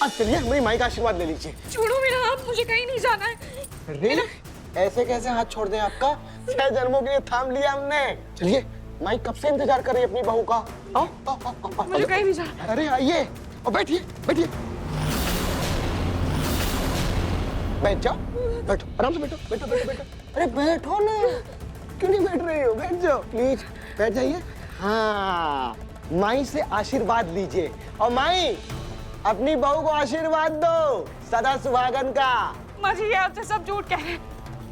आप चलिए, हमारी माई का आशीर्वाद ले लीजिए। छोड़ो मेरा हाथ, मुझे कहीं नहीं जाना है। अरे ऐसे कैसे हाथ छोड़ दें आपका? 6 जन्मों के लिए थाम लिया हमने। चलिए, माई कब से इंतजार कर रही है अपनी बहू का। आओ आओ आओ, आओ, मुझे कहीं नहीं जाना। अरे आइए और बैठिए बैठिए, बैठ जाओ, बैठो आराम से, बैठो बैठो बैठो बैठो। अरे बैठो ना, क्यों नहीं बैठ रही हो? बैठ जाओ प्लीज, बैठ जाइए। हाँ, माई से आशीर्वाद लीजिए। और माई, अपनी बहू को आशीर्वाद दो सदा सुहागन का। माँ जी, ये आपसे सब झूठ कह रहे हैं।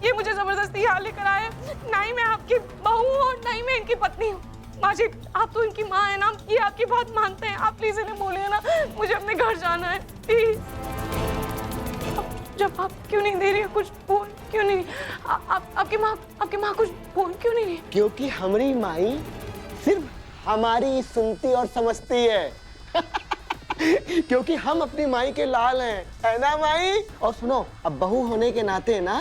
ये मुझे जबरदस्ती यहाँ लेकर आए। ना ही मैं आपकी बहू हूँ और ना ही मैं इनकी पत्नी हूँ। माँ जी, आप तो इनकी माँ है ना, ये आपकी बात मानते हैं। आप प्लीज इन्हें बोलिए ना, मुझे अपने घर जाना है प्लीज। जब आप क्यों नहीं दे रही हो कुछ बोल क्यों नहीं? आपकी माँ कुछ बोल क्यों नहीं रही? क्योंकि हमारी माई सिर्फ हमारी सुनती और समझती है। क्योंकि हम अपनी माई के लाल हैं, है ना माई? और सुनो, अब बहू होने के नाते ना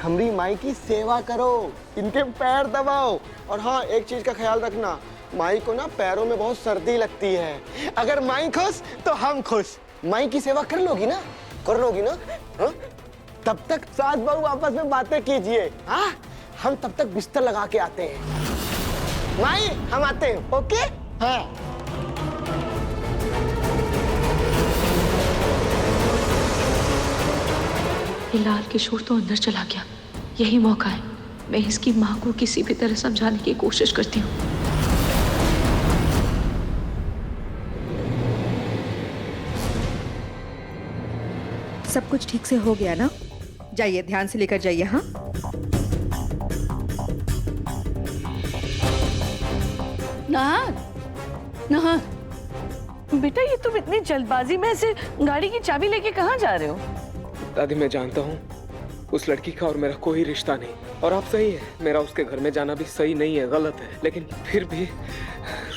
हमारी माई की सेवा करो, इनके पैर दबाओ। और हाँ, एक चीज का ख्याल रखना, माई को ना पैरों में बहुत सर्दी लगती है। अगर माई खुश तो हम खुश। माई की सेवा कर लोगी ना? कर लोगी ना? हा? तब तक सास बहू आपस में बातें कीजिए। हाँ, हम तब तक बिस्तर लगा के आते हैं। माई, हम आते हैं। ओके? हाँ। लाल किशोर तो अंदर चला गया, यही मौका है। मैं इसकी माँ को किसी भी तरह समझाने की कोशिश करती हूँ। सब कुछ ठीक से हो गया ना? जाइए, ध्यान से लेकर जाइए। हाँ, नहा बेटा, ये तुम इतनी जल्दबाजी में ऐसे गाड़ी की चाबी लेके कहाँ जा रहे हो? दादी, मैं जानता हूँ उस लड़की का और मेरा कोई रिश्ता नहीं, और आप सही है, मेरा उसके घर में जाना भी सही नहीं है, गलत है। लेकिन फिर भी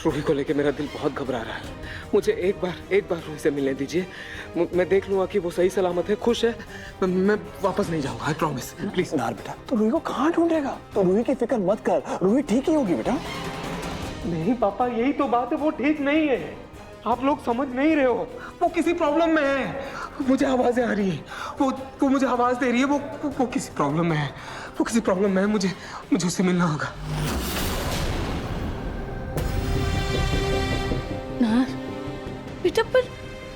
रूही को लेके मेरा दिल बहुत घबरा रहा है। मुझे एक बार रूही से मिलने दीजिए। मैं देख लूंगा कि वो सही सलामत है, खुश है। मैं वापस नहीं जाऊंगा, आई प्रॉमिस। प्लीज। नार बेटा, तो रूही को कहाँ ढूंढेगा? तो रूही की फिक्र मत कर, रूही ठीक ही होगी बेटा। नहीं पापा, यही तो बात है, वो ठीक नहीं है। आप लोग समझ नहीं रहे हो, वो किसी प्रॉब्लम में है। मुझे आवाजें आ रही है, वो मुझे आवाज दे रही है। वो किसी प्रॉब्लम में है, वो किसी प्रॉब्लम में है। मुझे उससे मिलना होगा। नार बेटा, पर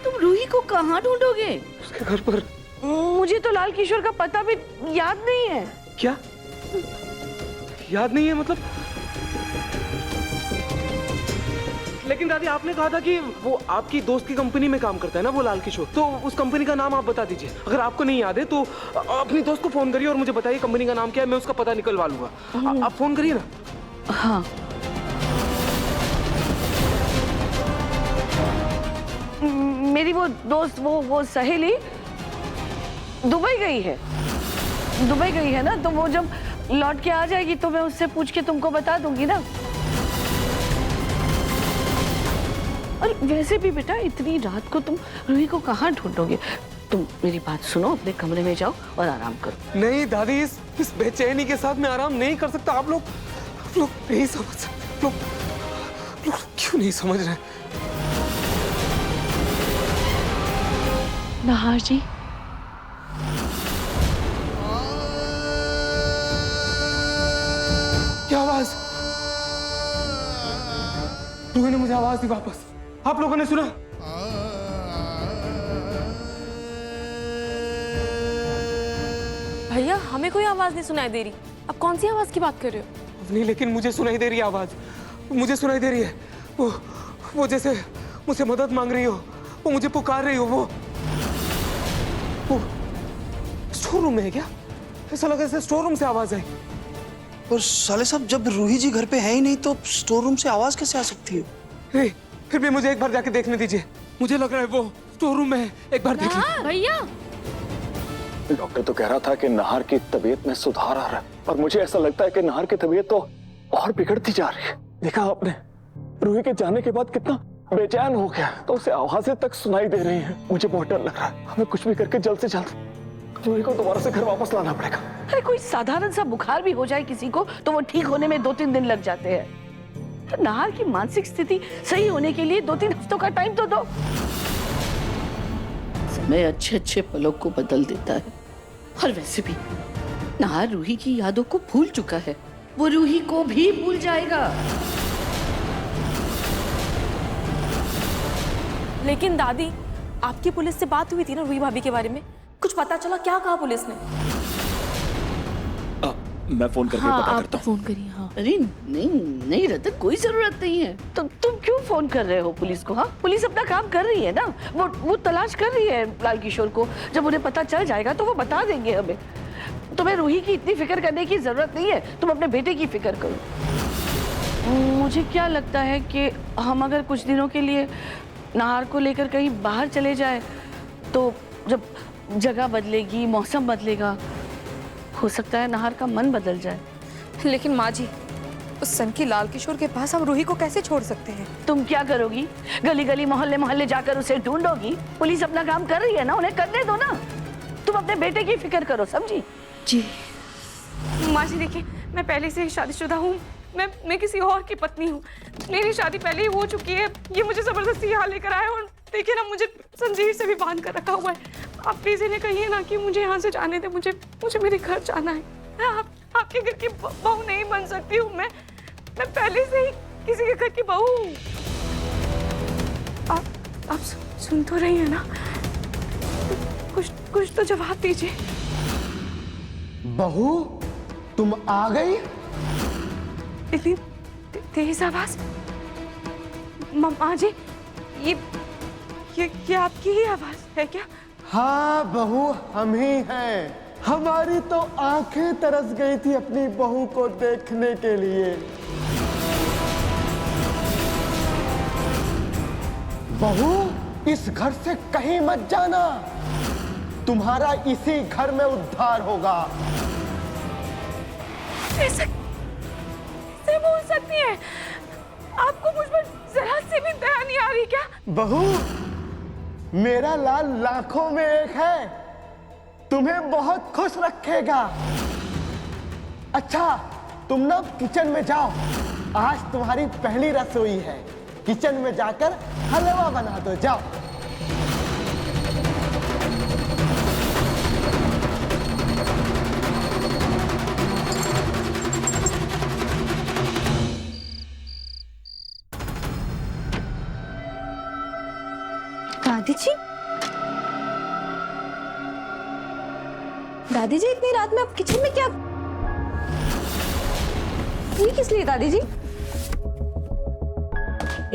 तुम रूही को कहाँ ढूंढोगे? उसके घर पर। मुझे तो लाल किशोर का पता भी याद नहीं है। क्या याद नहीं है? मतलब लेकिन दादी, आपने कहा था कि वो आपकी दोस्त की कंपनी में काम करता है ना, वो लाल किशोर। तो उस कंपनी का नाम आप बता दीजिए। अगर आपको नहीं याद है तो अपनी दोस्त को फोन करिए और मुझे बताइए कंपनी का नाम क्या है, मैं उसका पता निकलवा लूंगा। आप फोन करिए ना। हाँ, मेरी वो दोस्त, वो सहेली दुबई गई है ना, तो वो जब लौट के आ जाएगी तो मैं उससे पूछ के तुमको बता दूंगी ना। और वैसे भी बेटा, इतनी रात को तुम रूही को कहाँ ढूंढोगे? तुम मेरी बात सुनो, अपने कमरे में जाओ और आराम करो। नहीं दादी, इस बेचैनी के साथ मैं आराम नहीं कर सकता। आप लोग नहीं समझ सकते। लोग क्यों नहीं समझ रहे? नहार जी, क्या आवाज? रूही ने मुझे आवाज दी वापस। आप लोगों ने सुना? भैया, हमें कोई आवाज नहीं सुनाई दे रही। अब कौन सी आवाज की बात कर रहे हो? नहीं, लेकिन मुझे सुनाई दे रही है आवाज। मुझे सुनाई दे रही है। वो जैसे मुझसे मदद मांग रही हो, वो मुझे पुकार रही हो। वो स्टोर रूम में है क्या? ऐसा लगा जैसे स्टोर रूम से आवाज आई। और साले साहब, जब रूही जी घर पे है ही नहीं तो स्टोर रूम से आवाज कैसे आ सकती है? नहीं, फिर भी मुझे एक बार जाके देखने दीजिए। मुझे लग रहा है वो स्टोर रूम में है। एक बार देख लीजिए। भैया, डॉक्टर तो कह रहा था कि नाहर की तबीयत में सुधार आ रहा है, और मुझे ऐसा लगता है कि नाहर की तबीयत तो और बिगड़ती जा रही है। देखा आपने, रूही के जाने के बाद कितना बेचैन हो गया, तो उसे आवाजें तक सुनाई दे रही हैं। मुझे बहुत डर लग रहा है। हमें कुछ भी करके जल्द से जल्द रूही को दोबारा से घर वापस लाना पड़ेगा। अरे कोई साधारण सा बुखार भी हो जाए किसी को तो वो ठीक होने में 2-3 दिन लग जाते हैं। तो नाहर की मानसिक स्थिति सही होने के लिए 2-3 हफ्तों का टाइम तो दो। समय अच्छे अच्छे पलों को बदल देता है। और वैसे भी नाहर रूही की यादों को भूल चुका है, वो रूही को भी भूल जाएगा। लेकिन दादी, आपकी पुलिस से बात हुई थी ना रूही भाभी के बारे में? कुछ पता चला? क्या कहा पुलिस ने? मैं फोन करके पता करता हूँ। फोन करिए। हाँ। अरे नहीं नहीं रतन, कोई जरूरत नहीं है। तुम क्यों फोन कर रहे हो पुलिस को? हाँ, पुलिस अपना काम कर रही है ना, वो तलाश कर रही है लाल किशोर को। जब उन्हें पता चल जाएगा तो वो बता देंगे हमें। तुम्हें रूही की इतनी फिक्र करने की जरूरत नहीं है, तुम अपने बेटे की फिक्र करो। मुझे क्या लगता है कि हम अगर कुछ दिनों के लिए नाहर को लेकर कहीं बाहर चले जाए तो जब जगह बदलेगी, मौसम बदलेगा, हो सकता है नाहर का मन बदल जाए। लेकिन माँ जी, उस सन की लाल किशोर के पास हम रूही को कैसे छोड़ सकते हैं? तुम क्या करोगी? गली गली मोहल्ले मोहल्ले जाकर उसे ढूंढोगी? पुलिस अपना काम कर रही है ना, उन्हें करने दो ना। तुम अपने बेटे की फिक्र करो, समझी? जी माँ जी देखिए, मैं पहले से ही शादीशुदा हूँ। मैं किसी और की पत्नी हूँ। मेरी शादी पहले ही हो चुकी है। ये मुझे जबरदस्ती यहाँ लेकर आए और देखिए ना, मुझे संजीव से भी बांध कर रखा हुआ है। आप प्लीज इन्हें कहिए ना कि मुझे यहाँ से जाने दे। मुझे मेरे घर जाना है। आपके घर की बहू नहीं बन सकती हूँ मैं पहले से ही किसी के घर की बहू हूँ। आप सुन तो रही है ना? कुछ तो जवाब दीजिए। बहू, तुम आ गई? इतनी तेज आवाज? माँ जी, ये आपकी ही आवाज है क्या? हाँ बहू, हम ही हैं। हमारी तो आंखें तरस गई थी अपनी बहू को देखने के लिए। बहू, इस घर से कहीं मत जाना। तुम्हारा इसी घर में उद्धार होगा। ऐसे बोल सकती है? आपको मुझ पर जरा सी भी दया नहीं आ रही क्या? बहू, मेरा लाल लाखों में एक है, तुम्हें बहुत खुश रखेगा। अच्छा, तुम ना किचन में जाओ। आज तुम्हारी पहली रसोई है। किचन में जाकर हलवा बना दो, जाओ। दादी जी, इतनी रात में आप किचन में क्या? ये किस लिए दादी जी?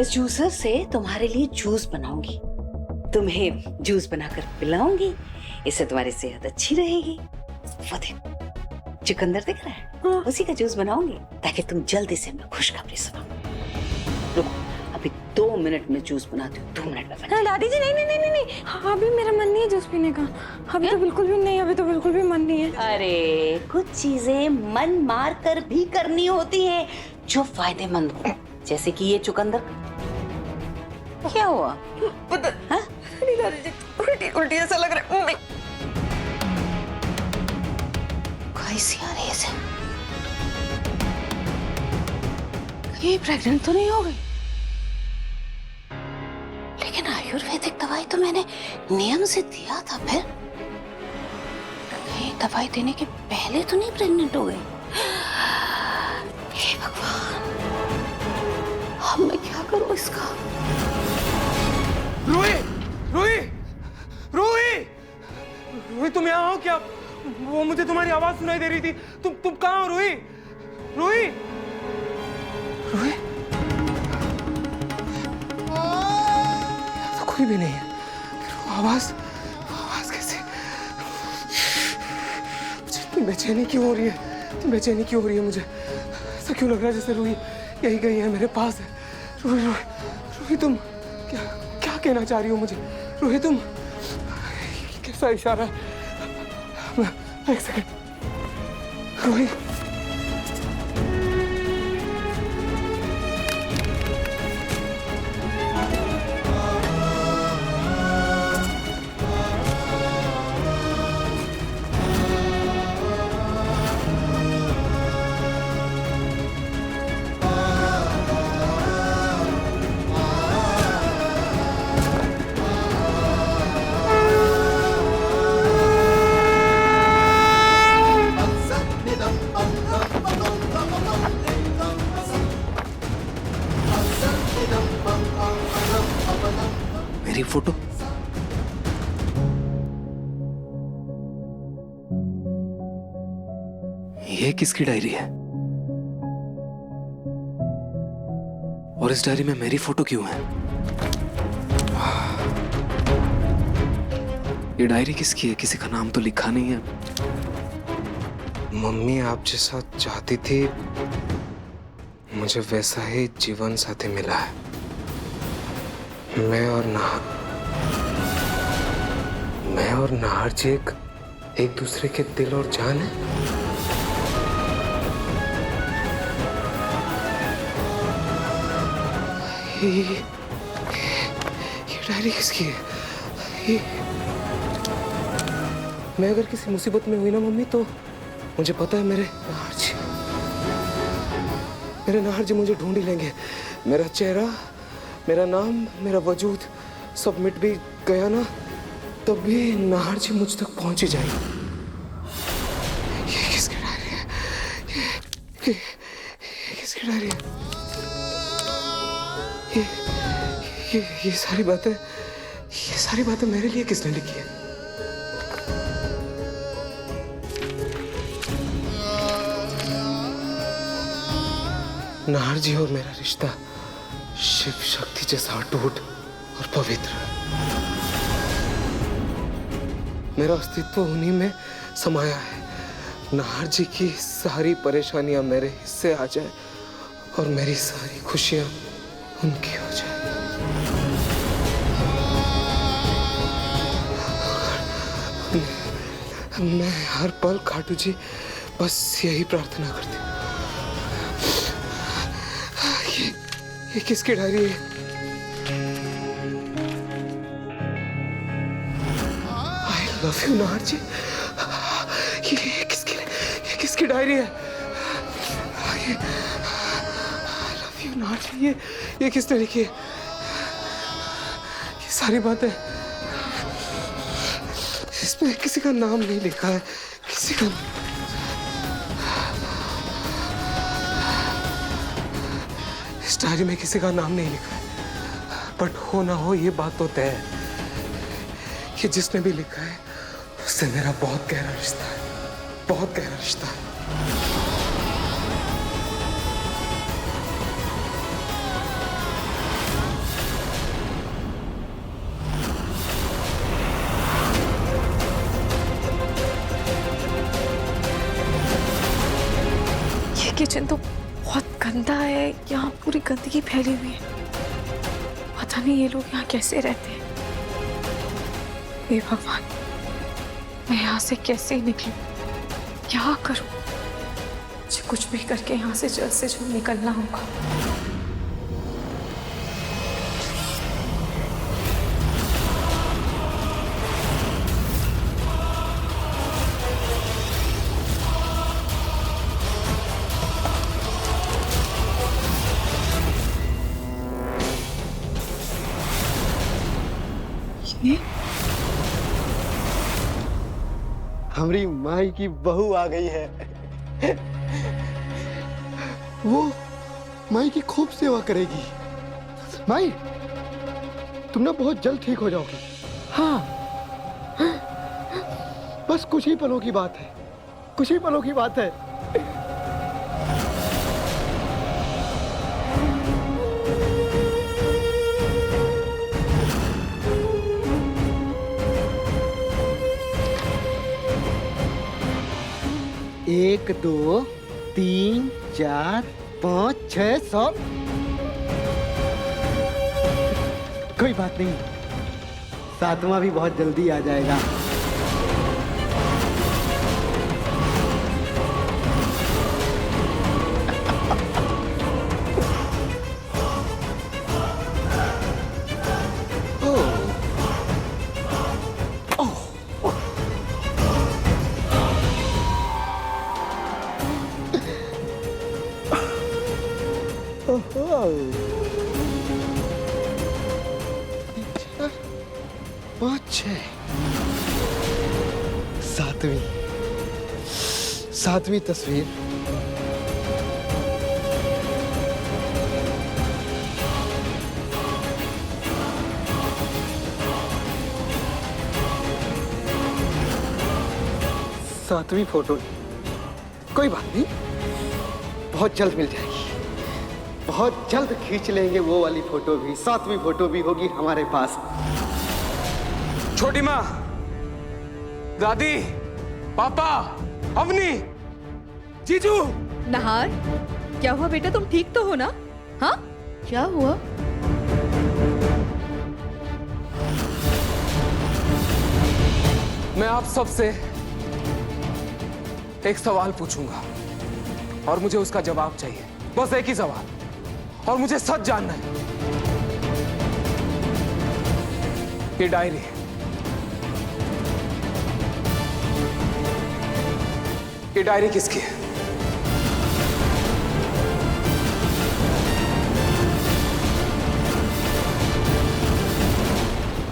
इस जूसर से तुम्हारे लिए जूस बनाऊंगी, तुम्हें जूस बनाकर पिलाऊंगी। इससे तुम्हारी सेहत अच्छी रहेगी। वो देख, चुकंदर दिख रहा है? हाँ। उसी का जूस बनाऊंगी ताकि तुम जल्दी से मैं खुशखबरी सुनो। रुको, अभी 2 मिनट में जूस बनाती हूँ। 2 मिनट में बना। दादी जी, नहीं नहीं नहीं नहीं, अभी मेरा मन नहीं है जूस पीने का। अभी तो बिल्कुल भी नहीं, अभी तो बिल्कुल भी मन नहीं है। अरे, कुछ चीजें मन मार कर भी करनी होती है जो फायदेमंद हो, जैसे कि ये चुकंदर। क्या हुआ? हाँ? दादी जी, उल्टी उल्टी ऐसा लग रहा है। कैसी आ रही है? ये प्रेग्नेंट तो नहीं हो गई? लेकिन आयुर्वेदिक दवाई तो मैंने नियम से दिया था। फिर ये दवाई देने के पहले तो नहीं प्रेग्नेंट हो गई? हे भगवान, अब मैं क्या करूं इसका? रूही, रूही, रूही, रूही, तुम यहाँ हो क्या? वो मुझे तुम्हारी आवाज सुनाई दे रही थी। तुम कहाँ हो रूही? रूही, रूही, तो कोई भी नहीं है। आवाज कैसे? मुझे इतनी बेचैनी क्यों हो रही है? इतनी बेचैनी क्यों हो रही है मुझे? ऐसा क्यों लग रहा है जैसे रूही यही गई है, मेरे पास है। रूही, रूही, रूही, तुम क्या कहना चाह रही हो मुझे? रूही, तुम कैसा इशारा है? एक सेकंड। रूही, ये किसकी डायरी है? और इस डायरी में मेरी फोटो क्यों है? ये डायरी किसकी है? किसी का नाम तो लिखा नहीं है। मम्मी आप जैसा चाहती थी मुझे वैसा ही जीवन साथी मिला है। मैं और नाहर जी एक दूसरे के दिल और जान है। ये डायरी किसकी है? मैं अगर किसी मुसीबत में हुई ना मम्मी तो मुझे पता है मेरे नाहर जी मुझे ढूंढ ही लेंगे। मेरा चेहरा, मेरा नाम, मेरा वजूद सब मिट भी गया ना तब भी नाहर जी मुझ तक पहुंच ही जाएंगे। ये किसकी डायरी है? ये किसकी डायरी है? ये सारी बातें मेरे लिए किसने लिखी है? नाहर जी और मेरा रिश्ता शिव शक्ति जैसा अटूट और पवित्र। मेरा अस्तित्व उन्हीं में समाया है। नाहर जी की सारी परेशानियां मेरे हिस्से आ जाए और मेरी सारी खुशियां उनकी हो जाए। मैं हर पल खाटू जी बस यही प्रार्थना करती हूँ। ये किसकी डायरी है? I love you नाहर जी। ये किसकी डायरी है? I love you नाहर जी। ये किसने लिखी है? ये सारी बातें इसमें किसी का नाम नहीं लिखा है। किसी का इस डायरी में किसी का नाम नहीं लिखा है। बट हो ना हो ये बात तो तय है कि जिसने भी लिखा है उससे मेरा बहुत गहरा रिश्ता है। बहुत गहरा रिश्ता है। ये किचन तो बहुत गंदा है। यहाँ पूरी गंदगी फैली हुई है। पता नहीं ये लोग यहाँ कैसे रहते हैं। हे भगवान, मैं यहाँ से कैसे निकलूं? क्या करूं? मुझे कुछ भी करके यहाँ से जल्द से जल्द निकलना होगा। हमारी माई की बहू आ गई है। वो माई की खूब सेवा करेगी। माई, तुम ना बहुत जल्द ठीक हो जाओगी। हाँ, बस कुछ ही पलों की बात है। कुछ ही पलों की बात है। एक, दो, तीन, चार, 5, 6, 7। कोई बात नहीं, 7वां भी बहुत जल्दी आ जाएगा। सातवीं तस्वीर। सातवीं फोटो। कोई बात नहीं, बहुत जल्द मिल जाएगी। बहुत जल्द खींच लेंगे वो वाली फोटो भी, 7वीं फोटो भी होगी हमारे पास। छोटी माँ, दादी, पापा, अवनी, जीजू। नहार, क्या हुआ बेटा, तुम ठीक तो हो ना? हाँ, क्या हुआ? मैं आप सबसे एक सवाल पूछूंगा और मुझे उसका जवाब चाहिए, बस एक ही सवाल, और मुझे सच जानना है। ये डायरी, ये डायरी किसकी है?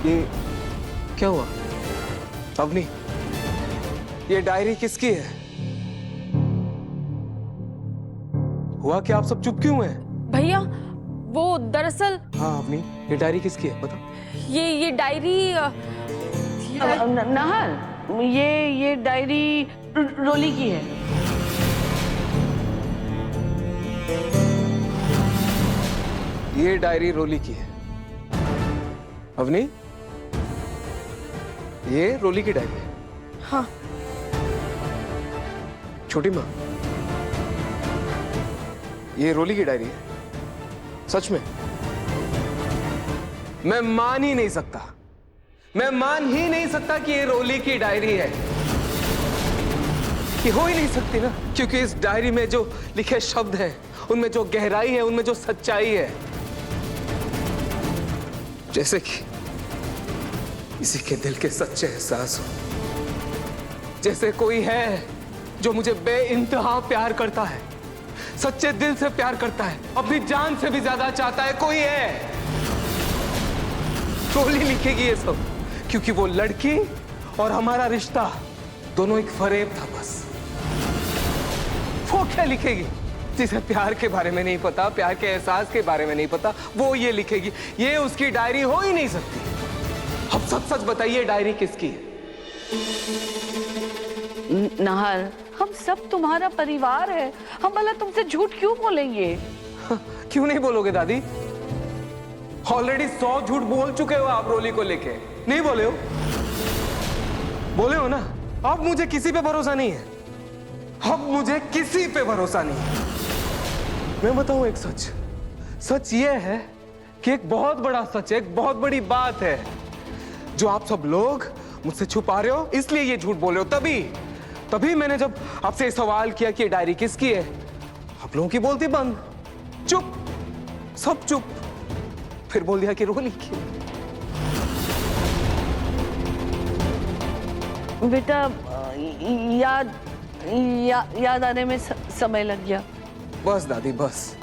ये क्या हुआ? अवनी, ये डायरी किसकी है? हुआ क्या, आप सब चुप क्यों हैं? भैया वो दरअसल हाँ अवनी, ये डायरी किसकी है बता। ये डायरी नाहर, ये डायरी रोली की है। ये डायरी रोली की है। अवनी, ये रोली की डायरी है। हाँ। छोटी माँ, ये रोली की डायरी है? सच में? मैं मान ही नहीं सकता, मैं मान ही नहीं सकता कि ये रोली की डायरी है। ये हो ही नहीं सकती ना, क्योंकि इस डायरी में जो लिखे शब्द हैं, उनमें जो गहराई है, उनमें जो सच्चाई है, जैसे कि किसी के दिल के सच्चे एहसास हो। जैसे कोई है जो मुझे बेइंतहा प्यार करता है, सच्चे दिल से प्यार करता है, अपनी जान से भी ज्यादा चाहता है। कोई है, रोली लिखेगी ये सब, क्योंकि वो लड़की और हमारा रिश्ता दोनों एक फरेब था बस। वो क्या लिखेगी? जिसे प्यार के बारे में नहीं पता, प्यार के एहसास के बारे में नहीं पता, वो ये लिखेगी। ये उसकी डायरी हो ही नहीं सकती। अब सच सच बताइए, डायरी किसकी है? नाहर, हम सब तुम्हारा परिवार है, हम भला तुमसे झूठ क्यों बोलेंगे? क्यों नहीं बोलोगे दादी? ऑलरेडी 100 झूठ बोल चुके हो आप रोली को लेके, नहीं बोले हो? बोले हो ना? अब मुझे किसी पे भरोसा नहीं है, अब मुझे किसी पे भरोसा नहीं है। मैं बताऊं एक सच, सच ये है कि एक बहुत बड़ा सच है, एक बहुत बड़ी बात है जो आप सब लोग मुझसे छुपा रहे हो, इसलिए ये झूठ बोल रहे हो। तभी मैंने जब आपसे सवाल किया कि ये डायरी किसकी है, आप लोगों की बोलती बंद, चुप, सब चुप। फिर बोल दिया कि रोली की। बेटा याद आने में समय लग गया। बस दादी, बस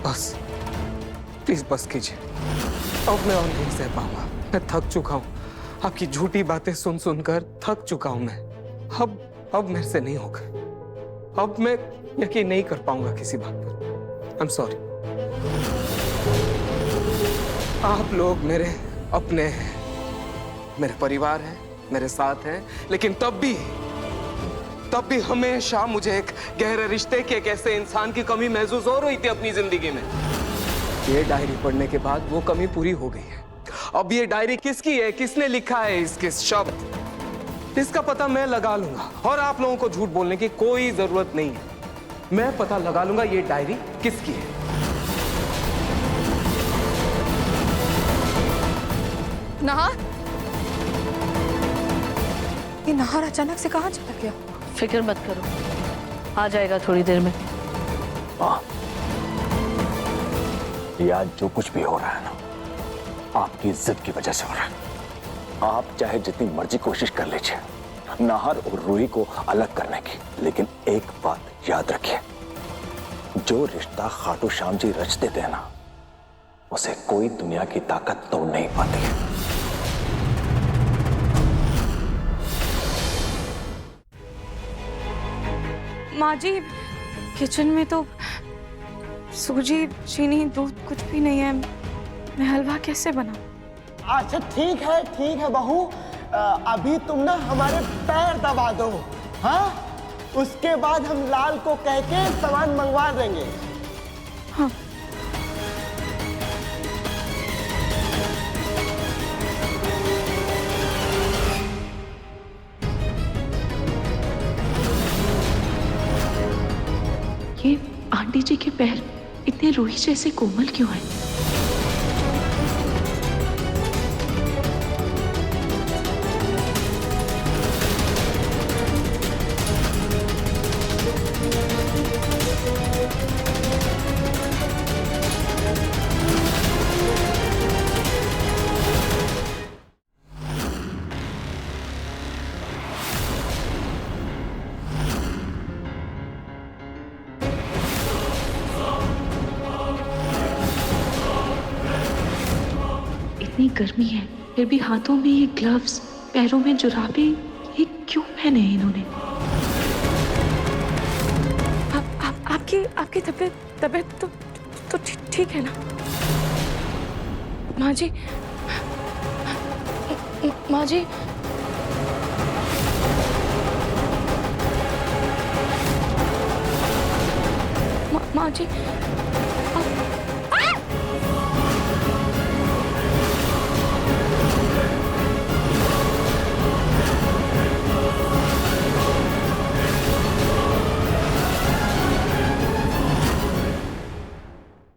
बस, प्लीज बस कीजिए। अब मैं और नहीं सह पाऊंगा, मैं थक चुका हूं। आपकी झूठी बातें सुन सुनकर थक चुका हूं मैं। अब मेरे से नहीं होगा। अब मैं यकीन नहीं कर पाऊंगा किसी बात पर। I am sorry. आप लोग मेरे अपने हैं, मेरे परिवार हैं, मेरे साथ हैं, लेकिन तब भी हमेशा मुझे एक गहरे रिश्ते के, एक ऐसे इंसान की कमी महसूस हो रही थी अपनी जिंदगी में। ये डायरी पढ़ने के बाद वो कमी पूरी हो गई है। अब ये डायरी किसकी है, किसने लिखा है इसके शब्द, इसका पता मैं लगा लूंगा, और आप लोगों को झूठ बोलने की कोई जरूरत नहीं है। मैं पता लगा लूंगा ये डायरी किसकी है। नहार, ये नहार अचानक से कहाँ चला गया? फिक्र मत करो, आ जाएगा थोड़ी देर में। ये आज जो कुछ भी हो रहा है ना, आपकी इज्जत की वजह से हो रहा है। आप चाहे जितनी मर्जी कोशिश कर लीजिए नाहर और रूही को अलग करने की, लेकिन एक बात याद रखिए, जो रिश्ता खाटू श्याम जी रच देते हैं ना, उसे कोई दुनिया की ताकत तोड़ नहीं पाती है। माँ जी, किचन में तो सूजी, चीनी, दूध कुछ भी नहीं है। मैं हलवा कैसे बनाऊं? अच्छा ठीक है बहू, अभी तुम ना हमारे पैर दबा दो, हाँ? उसके बाद हम लाल को कह के सामान मंगवा देंगे। हाँ। ये आंटी जी के पैर इतने रूही जैसे कोमल क्यों हैं? इतनी गर्मी है फिर भी हाथों में ये ग्लव्स, पैरों में जुराबे, ये क्यों पहने हैं इन्होंने? आपकी तबीयत तो ठीक है ना माँ जी? माँ जी, माँ जी,